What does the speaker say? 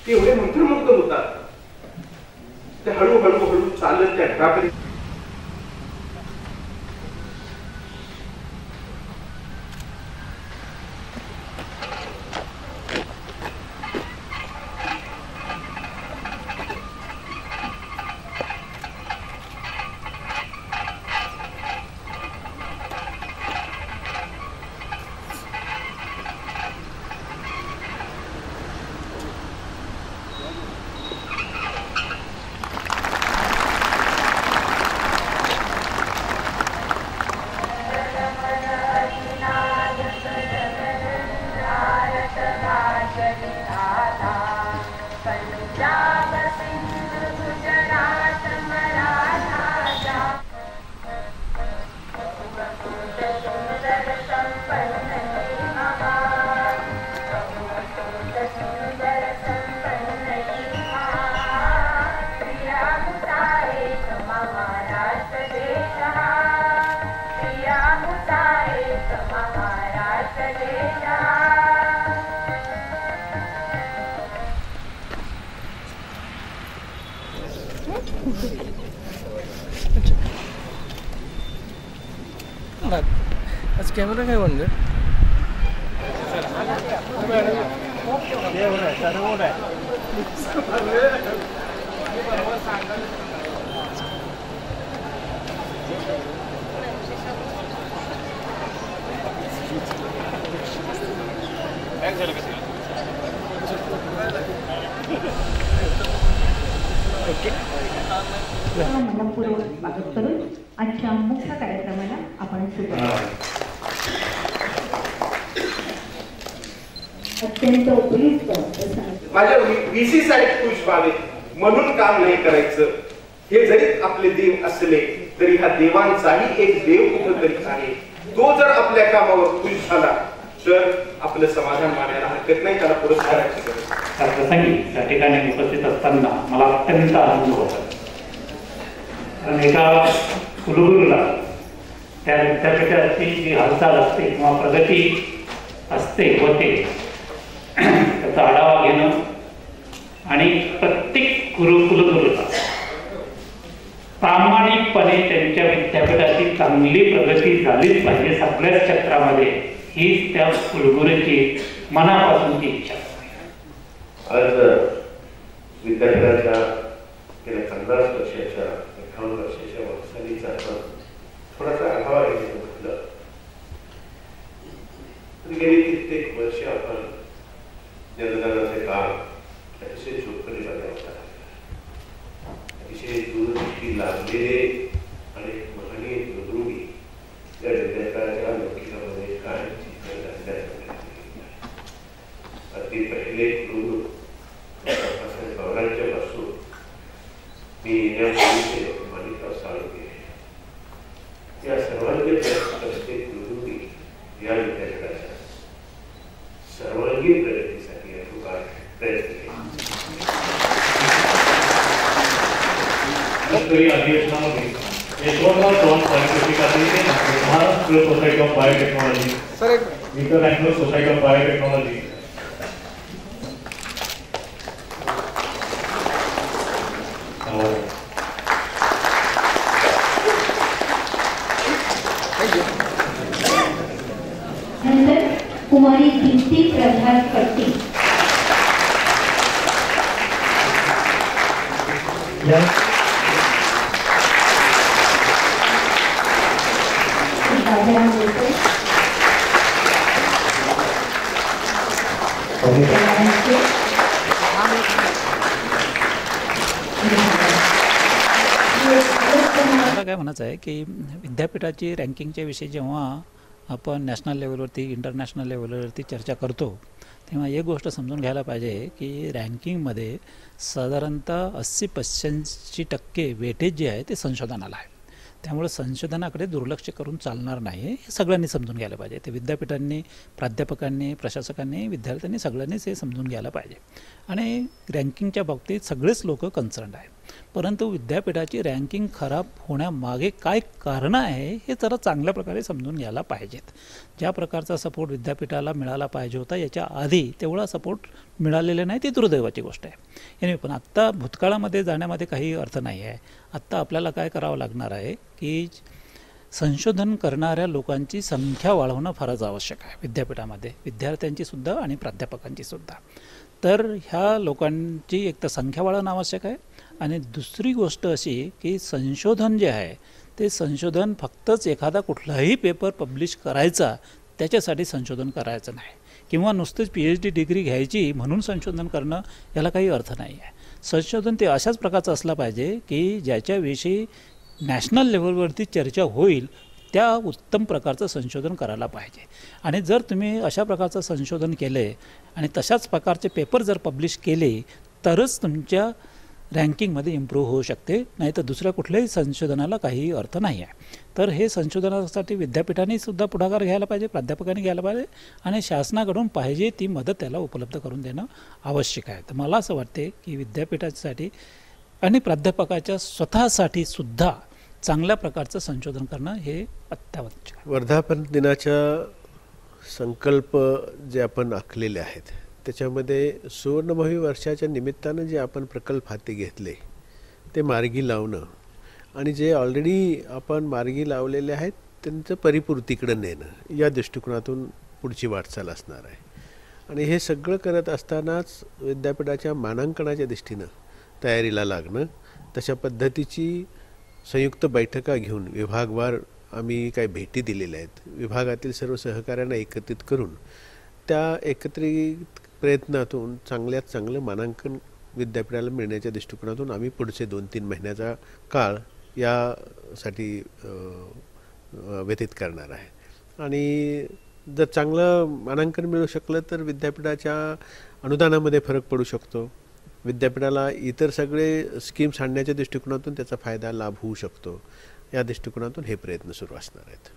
ते एवढे मंत्रमुग्ध होतात. ते हळूहळू चालत त्या घराकडे आज कॅमेरा काय म्हणलं मनपूर्वक स्वागत करून आजच्या मुख्य कार्यक्रमाला आपण सुरुवात. अत्यंत उपयुक्त माझ्या व्हीसी साहेब खुश व्हावे म्हणून काम नाही करायचं. हे जरी आपले देव असले तरी हा देवांचाही एक देव कुठंतरी आहे. तो जर आपल्या कामावर खुश झाला तर आपलं समाधान मानायला हरकत नाही. त्याला पुरस्काराची गरज. प्रसंगी त्या ठिकाणी उपस्थित असताना मला अत्यंत आनंद होता. कारण एका कुलगुरूला त्या विद्यापीठाची जी हालचाल असते किंवा प्रगती असते होते त्याचा आढावा घेणं आणि प्रत्येक कुलगुरूला प्रामाणिकपणे त्यांच्या विद्यापीठाची चांगली प्रगती झालीच पाहिजे सगळ्याच क्षेत्रामध्ये हीच त्या कुलगुरूची मनापासूनची इच्छा. आज विद्यापीठाच्या गेल्या 50 वर्षाच्या 51 वर्षाच्या वाटचालीचा आपण थोडासा आढावा घ्यायचं म्हटलं तर गेली कित्येक वर्ष आपण जनगणनाचे काम अतिशय चोखपणे बजावत आहोत. अतिशय दूरदृष्टी लागलेले आणि महनीय दुर्दृष्टी या विद्यापीठाच्या लोकिकामध्ये कायमची अगदी पहिले गुरु पवारांच्या पासून मी येण्यापूर्वीचे माणिकराव साळुंखे या सर्वांचे प्रत्येक गुरुनी या विद्यापीठाच्या सर्वांगीण प्रगतीसाठी अथक प्रयत्न केले. अधिवेशनामध्ये यशवंतराव चव्हाण पॉलिटेक्निक अतिरिक्त Maharashtra society of biotechnology international society of biotechnology Kumari Deepti Prabhat Patti मला काय म्हणायचं आहे की विद्यापीठाची रँकिंगच्या विषयी जेव्हा आपण नॅशनल लेवलवरती इंटरनॅशनल लेवलवरती चर्चा करतो तेव्हा एक गोष्ट समजून घ्यायला पाहिजे की रँकिंगमध्ये साधारणतः 80-85% वेटेज जे आहे ते संशोधनाला आहे. त्यामुळे संशोधनाकडे दुर्लक्ष करून चालणार नाही हे सगळ्यांनी समजून घ्यायला पाहिजे. ते विद्यापीठांनी, प्राध्यापकांनी, प्रशासकांनी, विद्यार्थ्यांनी सगळ्यांनीच हे समजून घ्यायला पाहिजे. आणि रँकिंगच्या बाबतीत सगळेच लोक कन्सर्न्ड आहेत. परंतु विद्यापीठाची रँकिंग खराब होण्यामागे काय कारणं आहे हे जरा चांगल्या प्रकारे समजून घ्यायला पाहिजेत. ज्या प्रकारचा सपोर्ट विद्यापीठाला मिळाला पाहिजे होता याच्या आधी तेवढा सपोर्ट मिळालेला नाही, ती दुर्दैवाची गोष्ट आहे. पण आत्ता भूतकाळामध्ये जाण्यामध्ये काही अर्थ नाही आहे. आत्ता आपल्याला काय करावं लागणार आहे की संशोधन करणाऱ्या लोकांची संख्या वाढवणं फारच आवश्यक आहे विद्यापीठामध्ये, विद्यार्थ्यांची सुद्धा आणि प्राध्यापकांची सुद्धा. तर ह्या लोकांची एक तर संख्या वाढवणं आवश्यक आहे आणि दुसरी गोष्ट अशी की संशोधन जे आहे ते संशोधन फक्तच एखादा कुठलाही पेपर पब्लिश करायचा त्याच्यासाठी संशोधन करायचं नाही, किंवा नुसतेच PhD डिग्री घ्यायची म्हणून संशोधन करणं याला काही अर्थ नाही आहे. संशोधन ते अशाच प्रकारचं असलं पाहिजे की ज्याच्याविषयी नॅशनल लेवलवरती चर्चा होईल त्या उत्तम प्रकारचं संशोधन करायला पाहिजे. आणि जर तुम्ही अशा प्रकारचं संशोधन केले आणि तशाच प्रकारचे पेपर जर पब्लिश केले तरच तुमच्या रँकिंगमध्ये इम्प्रूव्ह होऊ शकते, नाही तर दुसऱ्या कुठल्याही संशोधनाला काही अर्थ नाही आहे. तर हे संशोधनासाठी विद्यापीठाने सुद्धा पुढाकार घ्यायला पाहिजे, प्राध्यापकांनी घ्यायला पाहिजे आणि शासनाकडून पाहिजे ती मदत त्याला उपलब्ध करून देणं आवश्यक आहे. तर मला असं वाटते की विद्यापीठासाठी आणि प्राध्यापकाच्या स्वतःसाठी सुद्धा चांगल्या प्रकारचं संशोधन करणं हे अत्यावश्यक आहे. वर्धापन दिनाच्या संकल्प जे आपण आखलेले आहेत त्याच्यामध्ये सुवर्णमहोत्सवी वर्षाच्या निमित्तानं जे आपण प्रकल्प हाती घेतले ते मार्गी लावणं आणि जे ऑलरेडी आपण मार्गी लावलेले आहेत त्यांचं परिपूर्तीकडे नेणं या दृष्टिकोनातून पुढची वाटचाल असणार आहे. आणि हे सगळं करत असतानाच विद्यापीठाच्या मानांकनाच्या दृष्टीनं तयारीला लागणं, तशा पद्धतीची संयुक्त बैठका घेऊन विभागवार आम्ही काही भेटी दिलेल्या आहेत, विभागातील सर्व सहकाऱ्यांना एकत्रित करून त्या एकत्रित प्रयत्नातून चांगल्यात चांगलं मानांकन विद्यापीठाला मिळण्याच्या दृष्टिकोनातून आम्ही पुढचे 2-3 महिन्याचा काळ यासाठी व्यतीत करणार आहे. आणि जर चांगलं मानांकन मिळू शकलं तर विद्यापीठाच्या अनुदानामध्ये फरक पडू शकतो, विद्यापीठाला इतर सगळे स्कीम्स आणण्याच्या दृष्टिकोनातून त्याचा फायदा लाभ होऊ शकतो. या दृष्टिकोनातून हे प्रयत्न सुरू असणार आहेत.